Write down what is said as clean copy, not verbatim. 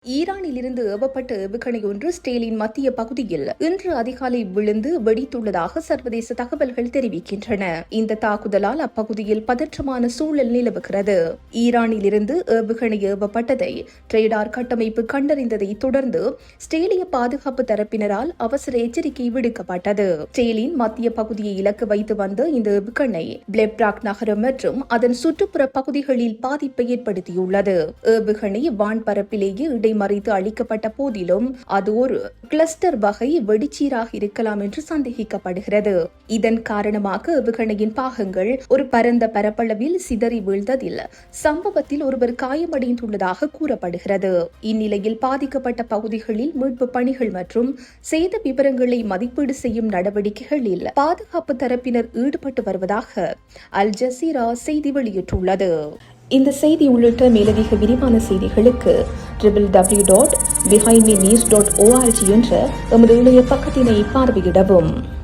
ஈரானிலிருந்து ஏவப்பட்ட ஏவுகணை ஒன்று ஸ்டேலின் மத்திய பகுதியில் இன்று அதிகாலை விழுந்து வெடித்துள்ளதாக சர்வதேச தகவல்கள் தெரிவிக்கின்றன. இந்த தாக்குதலால் அப்பகுதியில் பதற்றமான சூழல் நிலவுகிறது. ஈரானிலிருந்து ஏவுகணை ஏவப்பட்டதை ரேடார் கட்டமைப்பு கண்டறிந்ததை தொடர்ந்து ஸ்டேலிய பாதுகாப்பு தரப்பினரால் அவசர எச்சரிக்கை விடுக்கப்பட்டது. ஸ்டேலின் மத்திய பகுதியை இலக்கு வைத்து வந்த இந்த ஏவுகணை பிளெப்ராக் நகரம் மற்றும் அதன் சுற்றுப்புற பகுதிகளில் பாதிப்பை ஏற்படுத்தியுள்ளது. ஏவுகணை வான்பரப்பிலேயே மறைத்து அளிக்கப்பட்ட போதிலும் அது ஒரு கிளஸ்டர் வகை வெடிச்சீராக இருக்கலாம் என்று சந்தேகிக்கப்படுகிறது. இதன் காரணமாக ஏவுகணையின் பாகங்கள் ஒரு பரந்த பரப்பளவில் சிதறி வீழ்ந்ததில் சம்பவத்தில் ஒருவர் காயமடைந்துள்ளதாக கூறப்படுகிறது. இந்நிலையில் பாதிக்கப்பட்ட பகுதிகளில் மீட்பு பணிகள் மற்றும் சேத விவரங்களை மதிப்பீடு செய்யும் நடவடிக்கைகளில் பாதுகாப்பு தரப்பினர் ஈடுபட்டு வருவதாக அல் ஜசீரா செய்தி வெளியிட்டுள்ளது. இந்த செய்தி உள்ளிட்ட மேலதிக விரிவான செய்திகளுக்கு www.behindmenews.org என்ற எமது இணைய பக்கத்தினை பார்வையிடவும்.